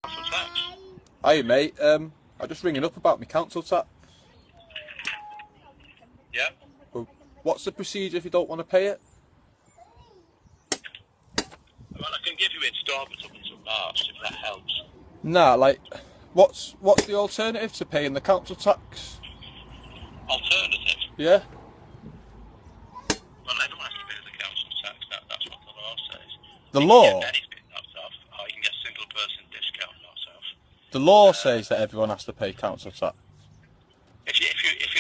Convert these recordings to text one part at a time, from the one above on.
Council tax. Hiya mate, I'm just ringing up about my council tax. Yeah. Well, what's the procedure if you don't want to pay it? Well, I can give you instalments up until March if that helps. Nah, like, what's the alternative to paying the council tax? Alternative. Yeah? Well, everyone has to pay the council tax. That's what the law says. The You law? can get benefit knocked off, or you can get single person discount knocked off. The law says that everyone has to pay council tax. If you're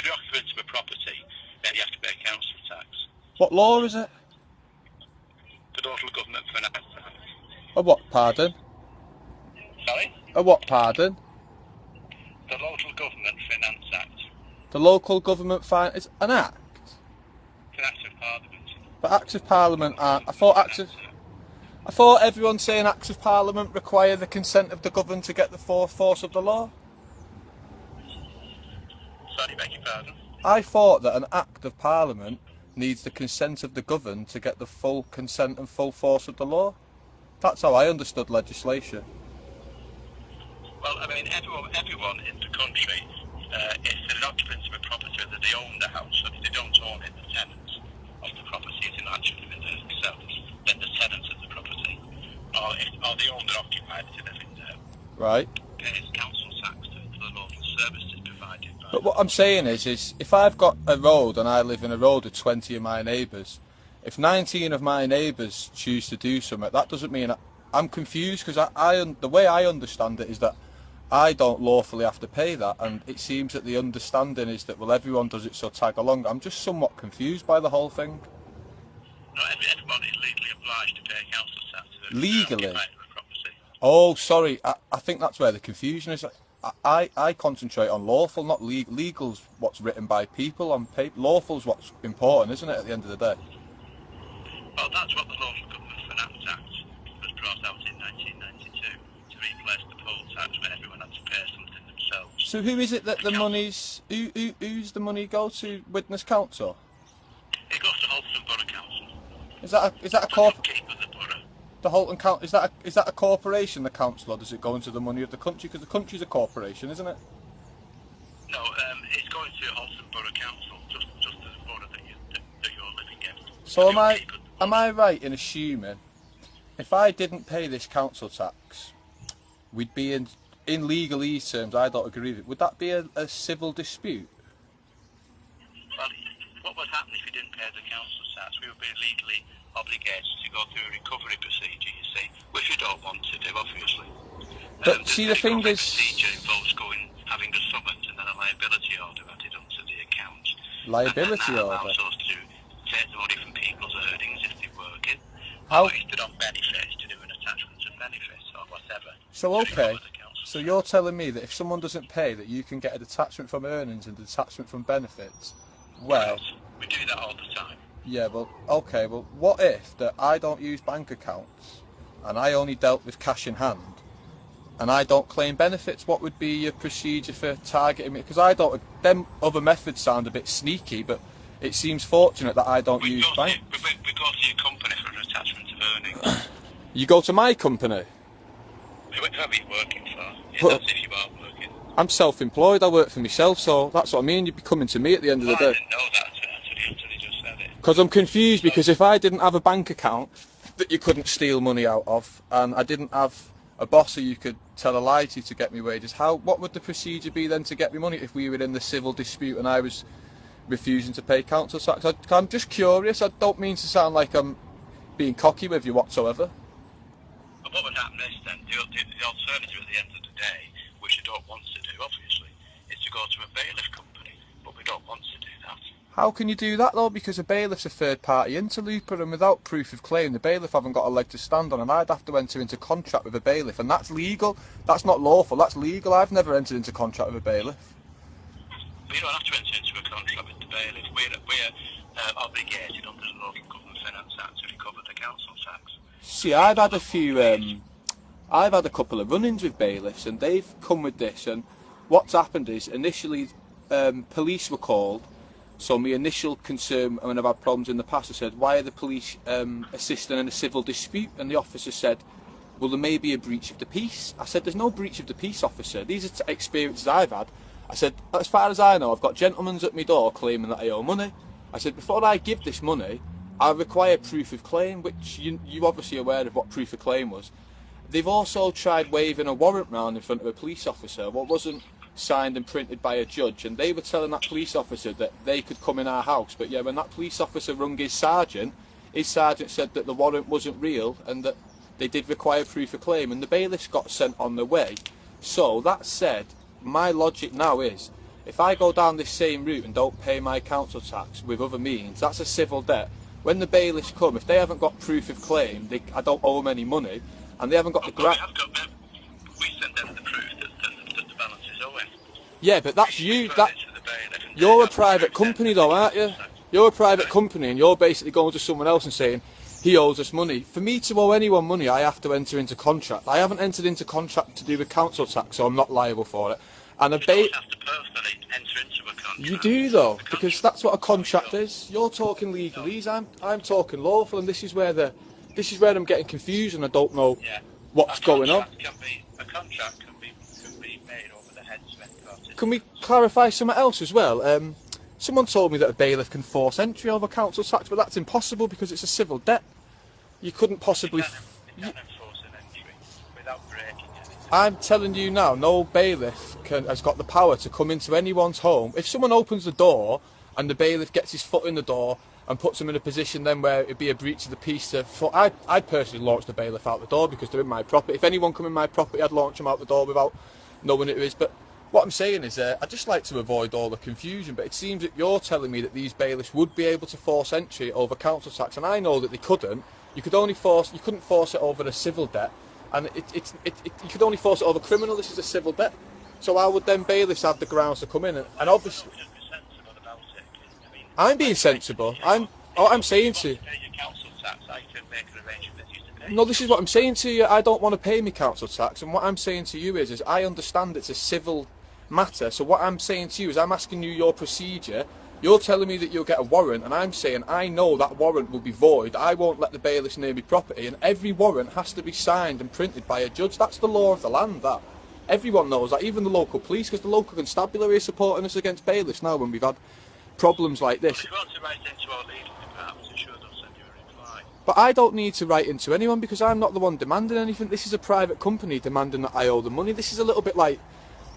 the occupant of a property, then you have to pay council tax. What law is it? The local government finance act. A what, pardon? Sorry? A what, pardon? The local government finance act. The local government is an act? It's an act of parliament. But acts of parliament aren't... I thought everyone saying acts of parliament require the consent of the governed to get the full force of the law. Sorry, beg your pardon. I thought that an act of parliament needs the consent of the governed to get the full consent and full force of the law. That's how I understood legislation. Well, I mean, everyone in the country, if they're an occupant of a property, that they own the house, so if they don't own it, the tenants of the property is actually live in there themselves, then the tenants of the property, or the owner occupied to live in there, Right. pays council tax to the local services provided by. But what I'm saying is if I've got a road and I live in a road with 20 of my neighbours, if 19 of my neighbours choose to do something, that doesn't mean I'm confused, because the way I understand it is that I don't lawfully have to pay that, and it seems that the understanding is that, well, everyone does it, so tag along. I'm just somewhat confused by the whole thing. No, everyone is legally obliged to pay council tax to the Legally? occupant of a property. Oh, sorry, I think that's where the confusion is. I concentrate on lawful, not legal. Legal's what's written by people on paper. Lawful's what's important, isn't it, at the end of the day? Well, that's what the Local Government Finance Act was brought out in 1992 to replace the poll tax where everyone had to pay something themselves. So who is it that the money's... Who's the money go to? Widnes Council? It goes to Holton Borough Council. Is that a The corp... upkeep of the borough. The Holton Council, is that a corporation, the council, or does it go into the money of the country? Because the country's a corporation, isn't it? No, it's going to Holton Borough Council, just the borough that you're living in. So am I right in assuming if I didn't pay this council tax, we'd be in legalese terms, I don't agree with it, would that be a civil dispute? Well, what would happen if you didn't pay the council tax? We would be legally obligated to go through a recovery procedure, you see, which we don't want to do, obviously. But see, the thing is... procedure involves having a summons and then a liability order added onto the account. Liability and that order? allows us to take the money from people's earnings if they're working, How? or if they're on benefits, to do an attachment of benefits or whatever. So, to okay, recover the council so tax. you're telling me that if someone doesn't pay, that you can get a detachment from earnings and a detachment from benefits? Well... We do that all the time. Yeah, well, okay, well, what if that I don't use bank accounts and I only dealt with cash in hand and I don't claim benefits? What would be your procedure for targeting me? Because them other methods sound a bit sneaky, but it seems fortunate that I don't use bank. We go to your company for an attachment of earnings. You go to my company? Whoever you're working for. Yeah, Well, that's if you are working. I'm self-employed, I work for myself, so that's what I mean, you'd be coming to me at the end of the I day. didn't know that until you just said it. Because I'm confused, because if I didn't have a bank account that you couldn't steal money out of, and I didn't have a boss who you could tell a lie to get me wages, what would the procedure be then to get me money if we were in the civil dispute and I was refusing to pay council tax? I'm just curious, I don't mean to sound like I'm being cocky with you whatsoever. But what would happen is then, the alternative at the end of the day, which I don't want to do, obviously, is to go to a bailiff company, but we don't want to do that. How can you do that though? Because a bailiff's a third party interloper, and without proof of claim the bailiff haven't got a leg to stand on, and I'd have to enter into contract with a bailiff, and that's legal. That's not lawful, that's legal. I've never entered into contract with a bailiff. But you don't have to enter into a contract with the bailiff. We're obligated under the Local Government Finance Act to recover the council tax. See, I've had a couple of run-ins with bailiffs, and they've come with this, and what's happened is initially police were called. So my initial concern when I've had problems in the past, I said, why are the police assisting in a civil dispute? And the officer said, will there may be a breach of the peace? I said, there's no breach of the peace, officer. These are experiences I've had. I said, as far as I know, I've got gentlemen at my door claiming that I owe money. I said, before I give this money, I require proof of claim, which you're obviously aware of what proof of claim was. They've also tried waving a warrant round in front of a police officer, what wasn't signed and printed by a judge, and they were telling that police officer that they could come in our house. But yeah, when that police officer rung his sergeant said that the warrant wasn't real and that they did require proof of claim, and the bailiffs got sent on the way. So that said, my logic now is, if I go down this same route and don't pay my council tax with other means, that's a civil debt. When the bailiffs come, if they haven't got proof of claim, I don't owe them any money, and they haven't got the grant. We send them the proof that the balance is owing. Yeah, but that's you. You're a private company though, aren't you? You're a private company and you're basically going to someone else and saying, he owes us money. For me to owe anyone money, I have to enter into contract. I haven't entered into contract to do with council tax, so I'm not liable for it. And you don't have to personally enter into a contract. You do though, because that's what a contract is. You're talking legalese, I'm talking lawful, and this is where I'm getting confused and I don't know what's going on. A contract can be made over the heads of any party. Can we clarify something else as well? Someone told me that a bailiff can force entry over council tax, but that's impossible because it's a civil debt. You couldn't possibly... You can't enforce an entry without breaking anything. I'm telling you now, no bailiff has got the power to come into anyone's home. If someone opens the door and the bailiff gets his foot in the door and puts them in a position then where it'd be a breach of the peace, I'd personally launch the bailiff out the door because they're in my property. If anyone come in my property, I'd launch them out the door without knowing it is. But what I'm saying is, I'd just like to avoid all the confusion, but it seems that you're telling me that these bailiffs would be able to force entry over council tax, and I know that they couldn't. You couldn't force it over a civil debt, and you could only force it over criminal. This is a civil debt. So how would then bailiffs have the grounds to come in? And obviously, I'm being sensible. I'm saying to you. No, this is what I'm saying to you. I don't want to pay me council tax, and what I'm saying to you is I understand it's a civil matter. So what I'm saying to you is I'm asking you your procedure. You're telling me that you'll get a warrant, and I'm saying I know that warrant will be void. I won't let the bailiffs near me property, and every warrant has to be signed and printed by a judge. That's the law of the land, that. Everyone knows that, even the local police, because the local constabulary is supporting us against bailiffs now when we've had problems like this. If you want to write into our legal department, I'm sure they'll send you a reply. But I don't need to write into anyone because I'm not the one demanding anything. This is a private company demanding that I owe them money. This is a little bit like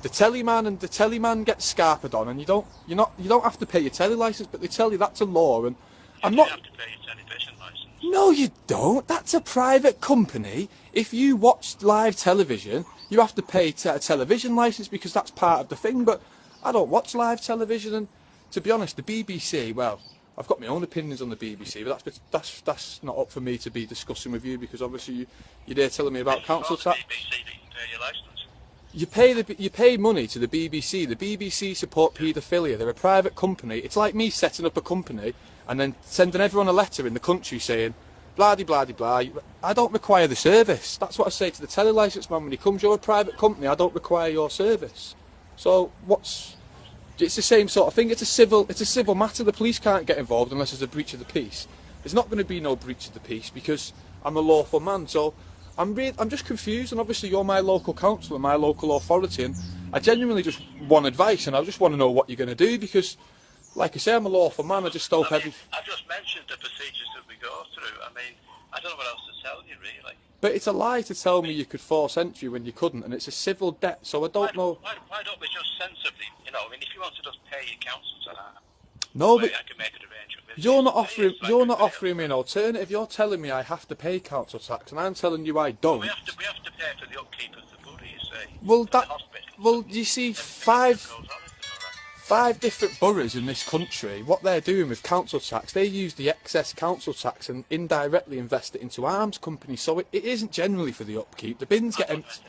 the telly man, and the telly man gets scarpered on, and you don't have to pay your telly license, but they tell you that's a law, and you have to pay your television license. No, you don't. That's a private company. If you watch live television, you have to pay a television license because that's part of the thing. But I don't watch live television, and to be honest, the BBC. Well, I've got my own opinions on the BBC, but that's not up for me to be discussing with you because obviously you're there telling me about council tax. BBC, you can pay your license. You pay money to the BBC. The BBC support paedophilia. They're a private company. It's like me setting up a company and then sending everyone a letter in the country saying, blah de blah de blah. I don't require the service. That's what I say to the telly licence man when he comes. You're a private company. I don't require your service. So it's the same sort of thing. It's a civil matter. The police can't get involved unless there's a breach of the peace. There's not going to be no breach of the peace because I'm a lawful man. So I'm just confused, and obviously you're my local councillor, my local authority, and I genuinely just want advice, and I just want to know what you're going to do because, like I say, I'm a lawful man. I just hope everything. I've just mentioned the procedures that we go through. I mean, I don't know what else to tell you, really. But it's a lie to tell me you could force entry when you couldn't, and it's a civil debt, so I don't know. Why don't we just sensibly, I mean, if you want to just pay your council tax, no, but I can make an arrangement with you're not offering me an alternative. You're telling me I have to pay council tax, and I'm telling you I don't. We have to pay for the upkeep of the borough, you see. Well, you see, five different boroughs in this country, what they're doing with council tax, they use the excess council tax and indirectly invest it into arms companies, so it isn't generally for the upkeep. The bins get emptied.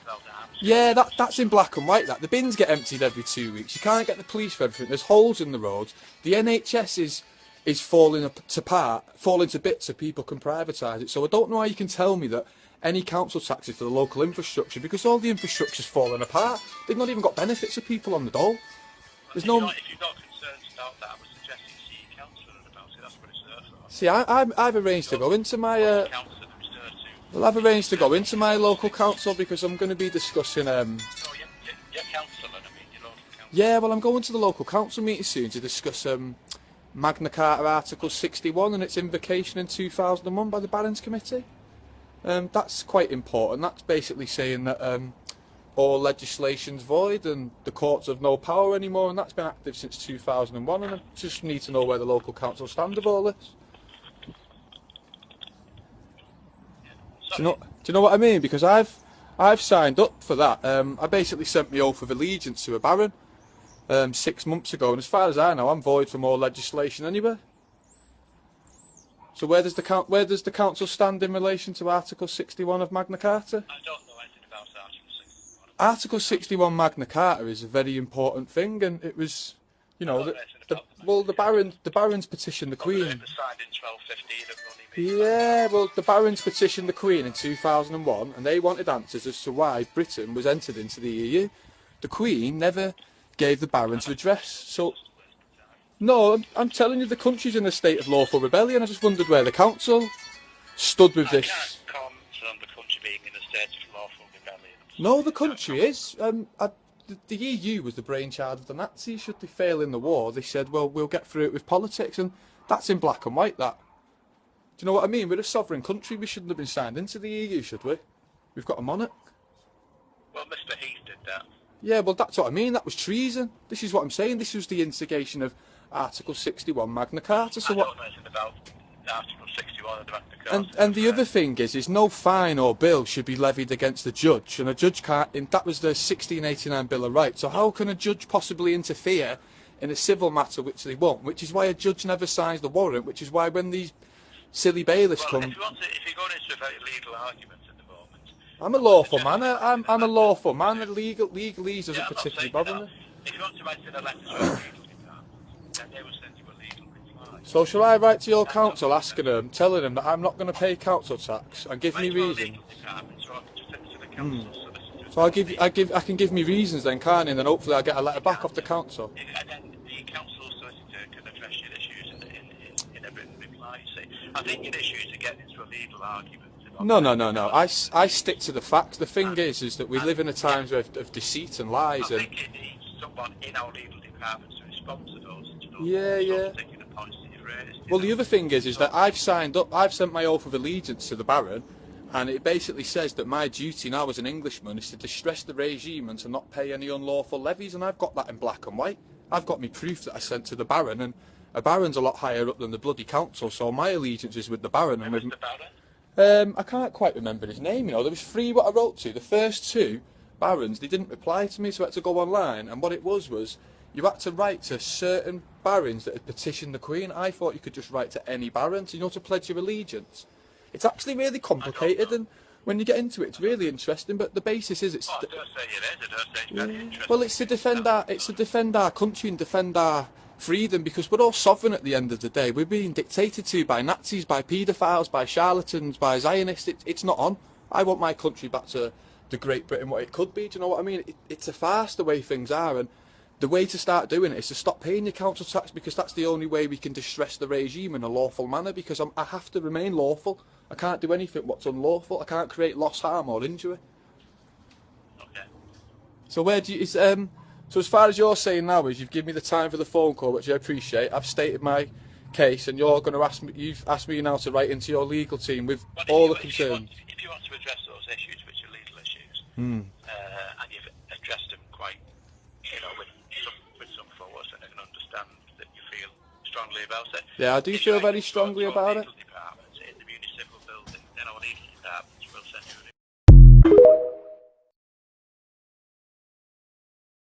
Yeah, that's in black and white. The bins get emptied every 2 weeks. You can't get the police for everything. There's holes in the roads. The NHS is falling to bits so people can privatise it. So I don't know how you can tell me that any council tax is for the local infrastructure because all the infrastructure's falling apart. They've not even got benefits for people on the dole. If you've got concerns about that, I would suggest you see your councillor about it. That's what it's there for. See, I've arranged to go into my. Councillor is there to Well, I've arranged to go into my local council because I'm going to be discussing. Oh, your councillor, I mean, your local council. Yeah, well, I'm going to the local council meeting soon to discuss Magna Carta Article 61 and its invocation in 2001 by the Barons Committee. That's quite important. That's basically saying that all legislation's void and the courts have no power anymore, and that's been active since 2001. And I just need to know where the local council stand of all this. Do you know what I mean? Because I've signed up for that. I basically sent my oath of allegiance to a baron 6 months ago, and as far as I know, I'm void from all legislation anyway. So where does the council stand in relation to Article 61 of Magna Carta? I don't know anything about Article 61. Article 61 Magna Carta is a very important thing, and it was, you know, the barons petitioned the Queen. It was signed in 1215 of Runnymede. Yeah, well, the barons petitioned the Queen in 2001, and they wanted answers as to why Britain was entered into the EU. The Queen never gave the barons redress. So, no, I'm telling you, the country's in a state of lawful rebellion. I just wondered where the council stood with this. I can't comment on the country being in a state of lawful rebellion. No, the country is. The EU was the brainchild of the Nazis. Should they fail in the war, they said, well, we'll get through it with politics, and that's in black and white, that. Do you know what I mean? We're a sovereign country. We shouldn't have been signed into the EU, should we? We've got a monarch. Well, Mr. Heath did that. Yeah, well, that's what I mean. That was treason. This is what I'm saying. This was the instigation of Article 61 Magna Carta. So I don't know anything about Article 61 of the Magna Carta. And the other thing is no fine or bill should be levied against the judge, and a judge can't. That was the 1689 Bill of Rights. So how can a judge possibly interfere in a civil matter which they won't? Which is why a judge never signs the warrant. Which is why when these silly bailiffs come. If you're going into a very legal argument at the moment, I'm a lawful man. I'm a lawful man. Legalese doesn't particularly bother me. If you want to write in a letter to a legal department, then they will send you a legal reply. So shall I write to your council asking them, telling them that I'm not going to pay council tax and give me reasons? So I can give me reasons then, can't I? And then hopefully I'll get a letter back off the council. And then the council solicitor can address your issues in a written reply. You see, I think your issues are getting into a legal argument. No. I stick to the facts. The thing is that we live in a time of deceit and lies. I think it needs someone in our legal department to respond to those particular points that you've raised. Well, the other thing is that I've signed up. I've sent my oath of allegiance to the Baron, and it basically says that my duty now as an Englishman is to distress the regime and to not pay any unlawful levies, and I've got that in black and white. I've got me proof that I sent to the Baron, and a Baron's a lot higher up than the bloody council, so my allegiance is with the Baron. And with the Baron? I can't quite remember his name, you know. There was three what I wrote to. The first two barons, they didn't reply to me, so I had to go online. And what it was you had to write to certain barons that had petitioned the Queen. I thought you could just write to any baron, to, you know, to pledge your allegiance. It's actually really complicated, and when you get into it, it's really interesting. But the basis is I don't say it is. I don't say it's very interesting. well, it's to defend our country and defend our freedom, because we're all sovereign at the end of the day. We're being dictated to by Nazis, by paedophiles, by charlatans, by Zionists. It's not on. I want my country back to the Great Britain, what it could be. Do you know what I mean? It's a farce the way things are, and the way to start doing it is to stop paying your council tax, because that's the only way we can distress the regime in a lawful manner, because I have to remain lawful. I can't do anything what's unlawful. I can't create loss, harm or injury. Okay. So where do you... So as far as you're saying now is you've given me the time for the phone call, which I appreciate. I've stated my case, and you're going to ask me. You've asked me now to write into your legal team with all the concerns. If you want to address those issues, which are legal issues, and you've addressed them quite, with some force, and I can understand that you feel strongly about it. Yeah, I do feel very strongly about it.